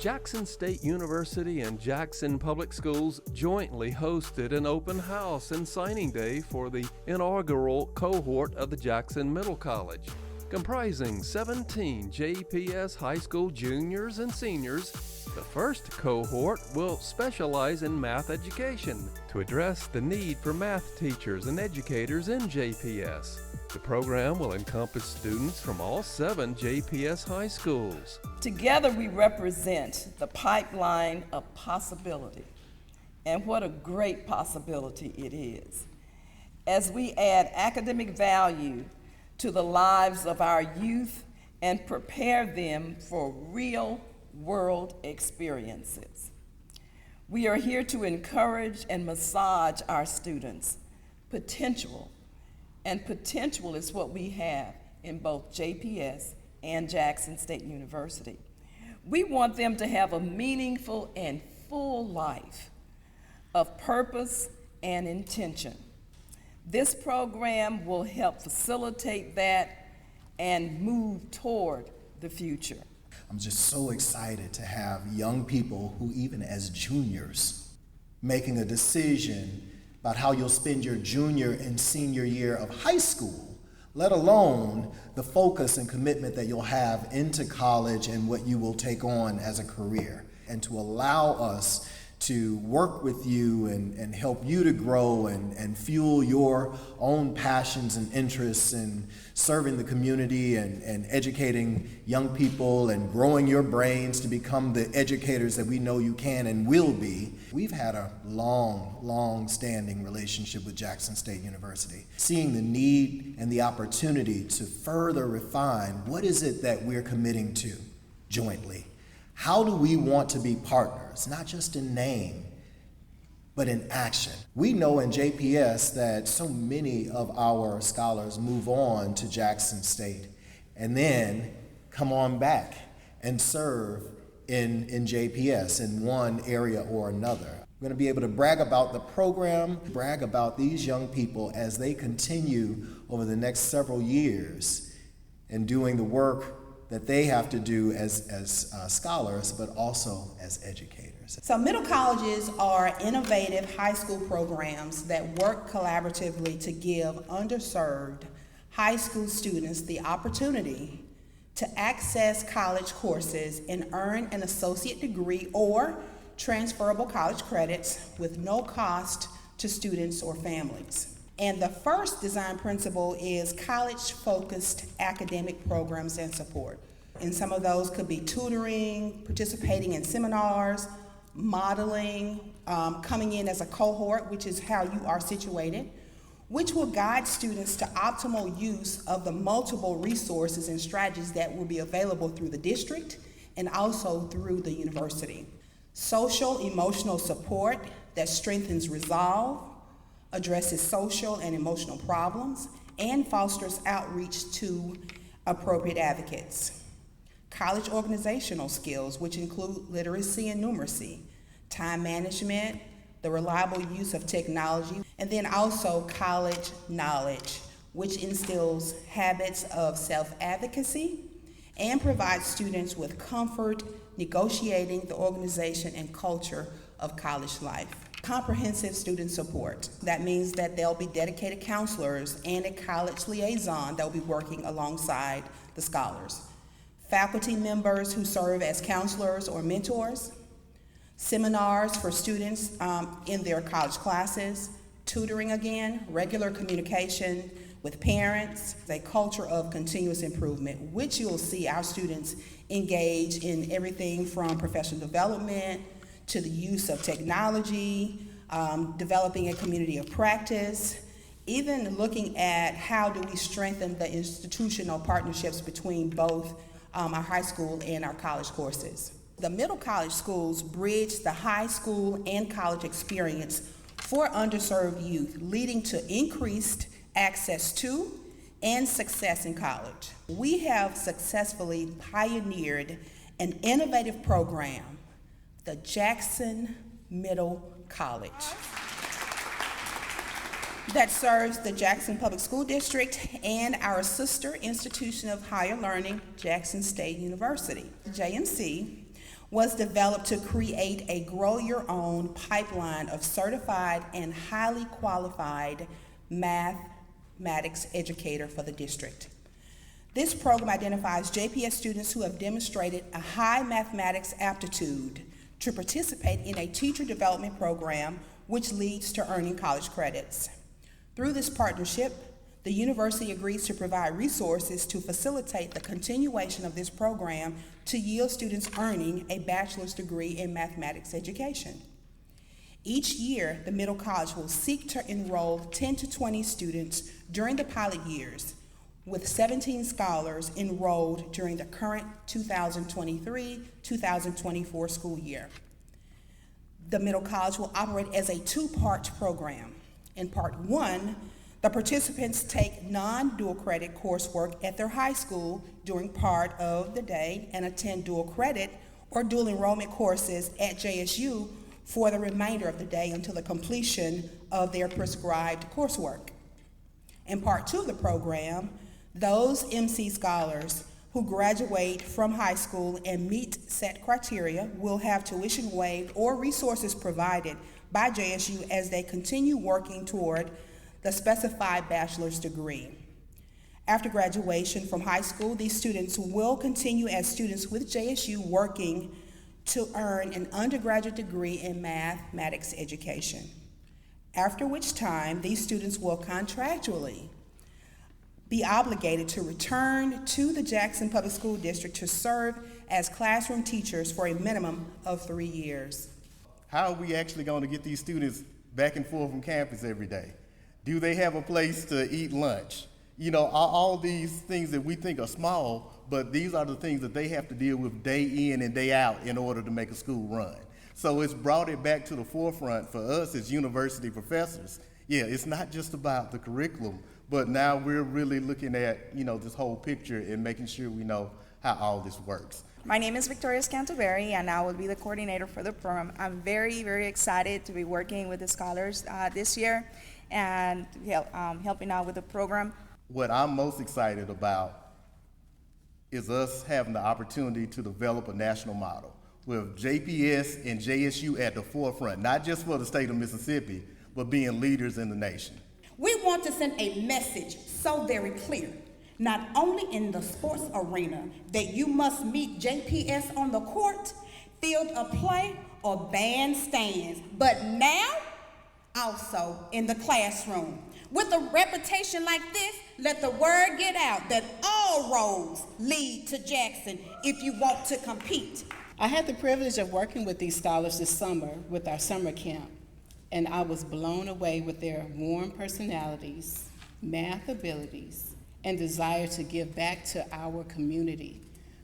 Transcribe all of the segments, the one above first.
Jackson State University and Jackson Public Schools jointly hosted an open house and signing day for the inaugural cohort of the Jackson Middle College, comprising 17 JPS high school juniors and seniors. The first cohort will specialize in math education to address the need for math teachers and educators in JPS. The program will encompass students from all 7 JPS high schools. Together we represent the pipeline of possibility, and what a great possibility it is. As we add academic value to the lives of our youth and prepare them for real-world experiences. We are here to encourage and massage our students' potential, and potential is what we have in both JPS and Jackson State University. We want them to have a meaningful and full life of purpose and intention. This program will help facilitate that and move toward the future. I'm just so excited to have young people who, even as juniors, making a decision about how you'll spend your junior and senior year of high school, let alone the focus and commitment that you'll have into college and what you will take on as a career. And to allow us to work with you and help you to grow and fuel your own passions and interests in serving the community and educating young people and growing your brains to become the educators that we know you can and will be. We've had a long-standing relationship with Jackson State University. Seeing the need and the opportunity to further refine what is it that we're committing to jointly. How do we want to be partners, not just in name, but in action? We know in JPS that so many of our scholars move on to Jackson State and then come on back and serve in JPS in one area or another. We're going to be able to brag about the program, brag about these young people as they continue over the next several years in doing the work that they have to do as scholars, but also as educators. So middle colleges are innovative high school programs that work collaboratively to give underserved high school students the opportunity to access college courses and earn an associate degree or transferable college credits with no cost to students or families. And the first design principle is college-focused academic programs and support. And some of those could be tutoring, participating in seminars, modeling, coming in as a cohort, which is how you are situated, which will guide students to optimal use of the multiple resources and strategies that will be available through the district and also through the university. Social emotional support that strengthens resolve, addresses social and emotional problems, and fosters outreach to appropriate advocates. College organizational skills, which include literacy and numeracy, time management, the reliable use of technology, and then also college knowledge, which instills habits of self-advocacy and provides students with comfort negotiating the organization and culture of college life. Comprehensive student support. That means that there'll be dedicated counselors and a college liaison that will be working alongside the scholars. Faculty members who serve as counselors or mentors. Seminars for students in their college classes. Tutoring again, regular communication with parents, a culture of continuous improvement, which you'll see our students engage in everything from professional development to the use of technology, developing a community of practice, even looking at how do we strengthen the institutional partnerships between both our high school and our college courses. The middle college schools bridge the high school and college experience for underserved youth, leading to increased access to and success in college. We have successfully pioneered an innovative program, the Jackson Middle College, that serves the Jackson Public School District and our sister institution of higher learning, Jackson State University. JMC was developed to create a grow-your-own pipeline of certified and highly qualified mathematics educator for the district. This program identifies JPS students who have demonstrated a high mathematics aptitude to participate in a teacher development program which leads to earning college credits. Through this partnership, the university agrees to provide resources to facilitate the continuation of this program to yield students earning a bachelor's degree in mathematics education. Each year, the Middle College will seek to enroll 10 to 20 students during the pilot years, with 17 scholars enrolled during the current 2023-2024 school year. The Middle College will operate as a two-part program. In Part 1, the participants take non-dual credit coursework at their high school during part of the day and attend dual credit or dual enrollment courses at JSU for the remainder of the day until the completion of their prescribed coursework. In Part 2 of the program, those MC scholars who graduate from high school and meet set criteria will have tuition waived or resources provided by JSU as they continue working toward the specified bachelor's degree. After graduation from high school, these students will continue as students with JSU working to earn an undergraduate degree in mathematics education, after which time these students will contractually be obligated to return to the Jackson Public School District to serve as classroom teachers for a minimum of 3 years. How are we actually going to get these students back and forth from campus every day? Do they have a place to eat lunch? You know, all these things that we think are small, but these are the things that they have to deal with day in and day out in order to make a school run. So it's brought it back to the forefront for us as university professors. Yeah, it's not just about the curriculum, but now we're really looking at, you know, this whole picture and making sure we know how all this works. My name is Victoria Scantaberry, and I will be the coordinator for the program. I'm very, very excited to be working with the scholars this year and helping out with the program. What I'm most excited about is us having the opportunity to develop a national model with JPS and JSU at the forefront, not just for the state of Mississippi, but being leaders in the nation. We want to send a message so very clear, not only in the sports arena, that you must meet JPS on the court, field of play, or bandstands, but now also in the classroom. With a reputation like this, let the word get out that all roads lead to Jackson if you want to compete. I had the privilege of working with these scholars this summer with our summer camp, and I was blown away with their warm personalities, math abilities, and desire to give back to our community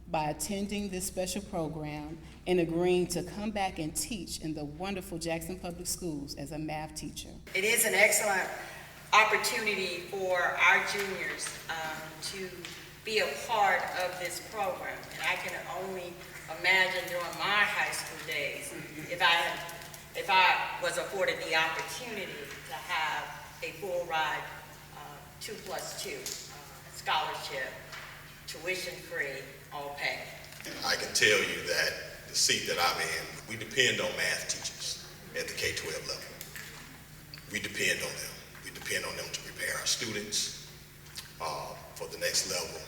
by attending this special program and agreeing to come back and teach in the wonderful Jackson Public Schools as a math teacher. It is an excellent opportunity for our juniors to be a part of this program. And I can only imagine during my high school days, if I was afforded the opportunity to have a full ride 2+2 scholarship, tuition-free, all paid. I can tell you that the seat that I'm in, we depend on math teachers at the K-12 level. We depend on them. We depend on them to prepare our students for the next level.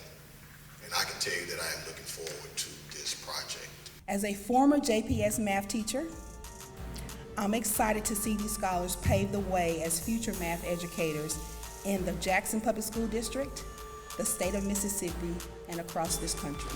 And I can tell you that I am looking forward to this project. As a former JPS math teacher, I'm excited to see these scholars pave the way as future math educators in the Jackson Public School District, the state of Mississippi, and across this country.